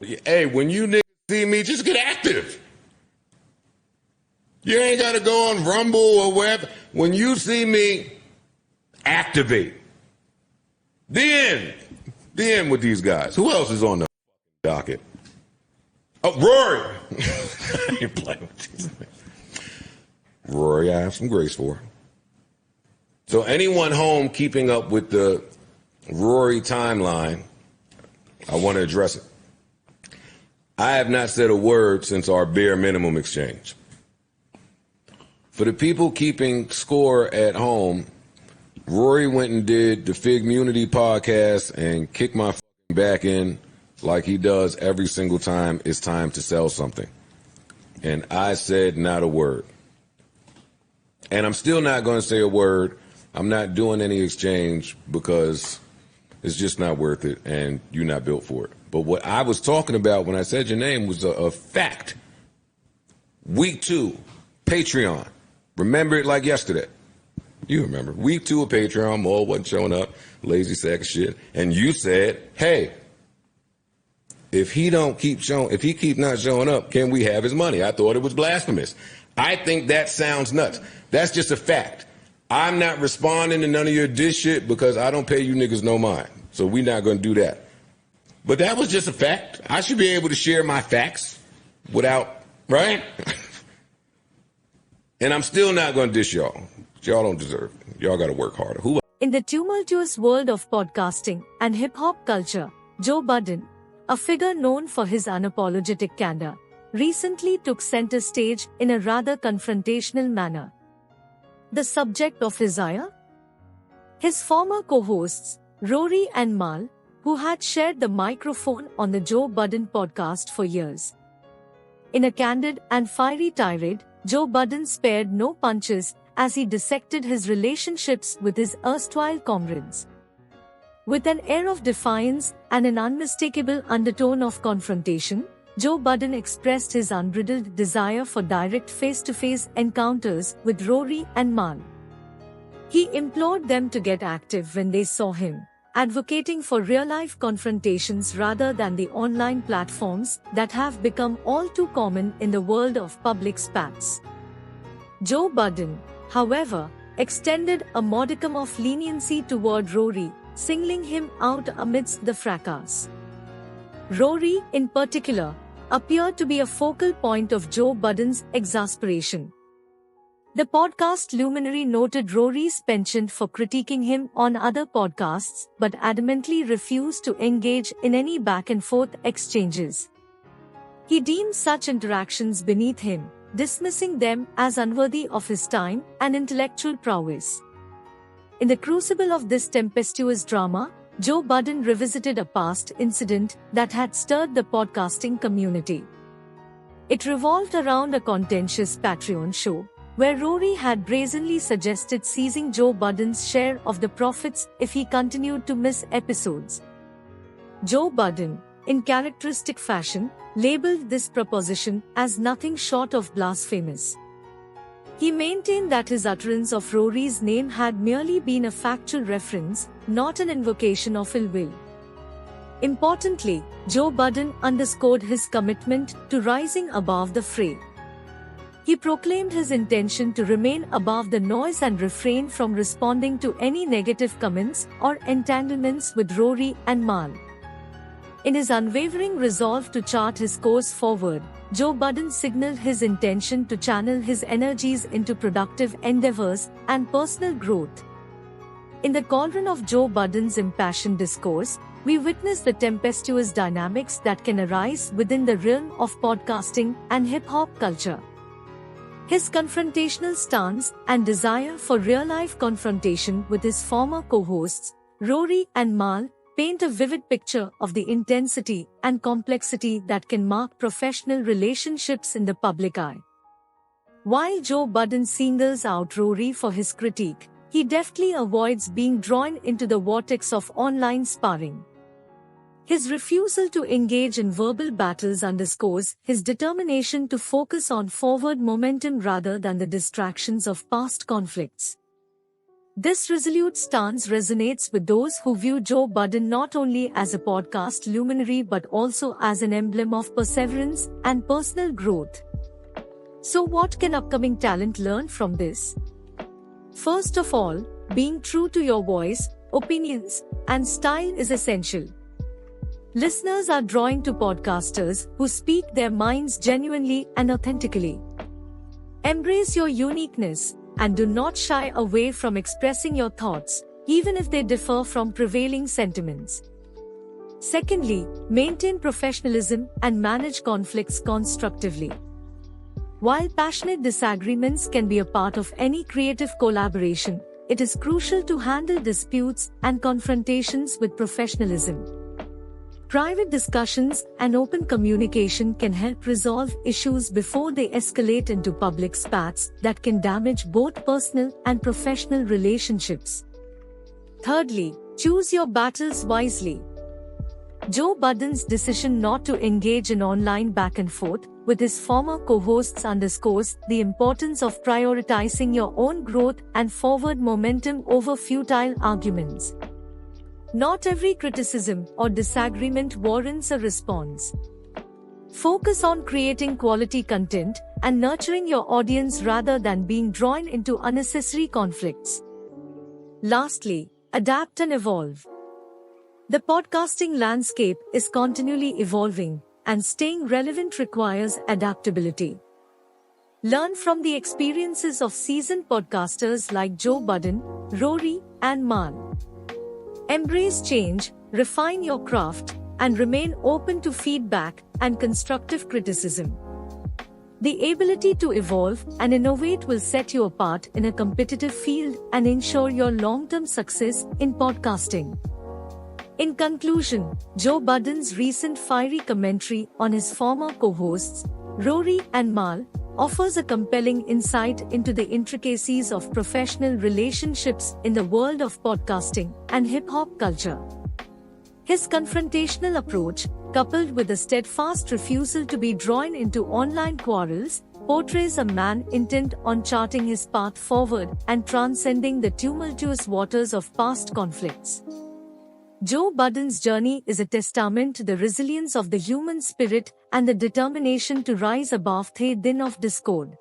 Hey, when you niggas see me, just get active. You ain't got to go on Rumble or wherever. When you see me, activate. The end with these guys. Who else is on the docket? Oh, Rory. You playing with these niggas. Rory, I have some grace for. So anyone home keeping up with the Rory timeline, I want to address it. I have not said a word since our bare minimum exchange. For the people keeping score at home, Rory went and did the Fig Munity podcast and kicked my back in like he does every single time it's time to sell something. And I said not a word. And I'm still not going to say a word. I'm not doing any exchange because it's just not worth it and you're not built for it. But what I was talking about when I said your name was a fact. Week 2, Patreon. Remember it like yesterday. You remember. Week 2 of Patreon, Maul wasn't showing up, lazy sack of shit. And you said, hey, if he keep not showing up, can we have his money? I thought it was blasphemous. I think that sounds nuts. That's just a fact. I'm not responding to none of your diss shit because I don't pay you niggas no mind. So we're not going to do that. But that was just a fact. I should be able to share my facts without, right? And I'm still not going to diss y'all. Y'all don't deserve it. Y'all got to work harder. In the tumultuous world of podcasting and hip-hop culture, Joe Budden, a figure known for his unapologetic candor, recently took center stage in a rather confrontational manner. The subject of his ire? His former co-hosts, Rory and Mal, who had shared the microphone on the Joe Budden podcast for years. In a candid and fiery tirade, Joe Budden spared no punches as he dissected his relationships with his erstwhile comrades. With an air of defiance and an unmistakable undertone of confrontation, Joe Budden expressed his unbridled desire for direct face-to-face encounters with Rory and Mal. He implored them to get active when they saw him, advocating for real-life confrontations rather than the online platforms that have become all too common in the world of public spats. Joe Budden, however, extended a modicum of leniency toward Rory, singling him out amidst the fracas. Rory, in particular, appeared to be a focal point of Joe Budden's exasperation. The podcast luminary noted Rory's penchant for critiquing him on other podcasts but adamantly refused to engage in any back-and-forth exchanges. He deemed such interactions beneath him, dismissing them as unworthy of his time and intellectual prowess. In the crucible of this tempestuous drama, Joe Budden revisited a past incident that had stirred the podcasting community. It revolved around a contentious Patreon show, where Rory had brazenly suggested seizing Joe Budden's share of the profits if he continued to miss episodes. Joe Budden, in characteristic fashion, labeled this proposition as nothing short of blasphemous. He maintained that his utterance of Rory's name had merely been a factual reference, not an invocation of ill will. Importantly, Joe Budden underscored his commitment to rising above the fray. He proclaimed his intention to remain above the noise and refrain from responding to any negative comments or entanglements with Rory and Mal. In his unwavering resolve to chart his course forward, Joe Budden signaled his intention to channel his energies into productive endeavors and personal growth. In the cauldron of Joe Budden's impassioned discourse, we witness the tempestuous dynamics that can arise within the realm of podcasting and hip-hop culture. His confrontational stance and desire for real-life confrontation with his former co-hosts, Rory and Mal, paint a vivid picture of the intensity and complexity that can mark professional relationships in the public eye. While Joe Budden singles out Rory for his critique, he deftly avoids being drawn into the vortex of online sparring. His refusal to engage in verbal battles underscores his determination to focus on forward momentum rather than the distractions of past conflicts. This resolute stance resonates with those who view Joe Budden not only as a podcast luminary but also as an emblem of perseverance and personal growth. So what can upcoming talent learn from this? First of all, being true to your voice, opinions, and style is essential. Listeners are drawn to podcasters who speak their minds genuinely and authentically. Embrace your uniqueness and do not shy away from expressing your thoughts, even if they differ from prevailing sentiments. Secondly, maintain professionalism and manage conflicts constructively. While passionate disagreements can be a part of any creative collaboration, it is crucial to handle disputes and confrontations with professionalism. Private discussions and open communication can help resolve issues before they escalate into public spats that can damage both personal and professional relationships. Thirdly, choose your battles wisely. Joe Budden's decision not to engage in online back and forth with his former co-hosts underscores the importance of prioritizing your own growth and forward momentum over futile arguments. Not every criticism or disagreement warrants a response. Focus on creating quality content and nurturing your audience rather than being drawn into unnecessary conflicts. Lastly, adapt and evolve. The podcasting landscape is continually evolving, and staying relevant requires adaptability. Learn from the experiences of seasoned podcasters like Joe Budden, Rory, and Mal. Embrace change, refine your craft, and remain open to feedback and constructive criticism. The ability to evolve and innovate will set you apart in a competitive field and ensure your long-term success in podcasting. In conclusion, Joe Budden's recent fiery commentary on his former co-hosts, Rory and Mal, offers a compelling insight into the intricacies of professional relationships in the world of podcasting and hip-hop culture. His confrontational approach, coupled with a steadfast refusal to be drawn into online quarrels, portrays a man intent on charting his path forward and transcending the tumultuous waters of past conflicts. Joe Budden's journey is a testament to the resilience of the human spirit and the determination to rise above the din of discord.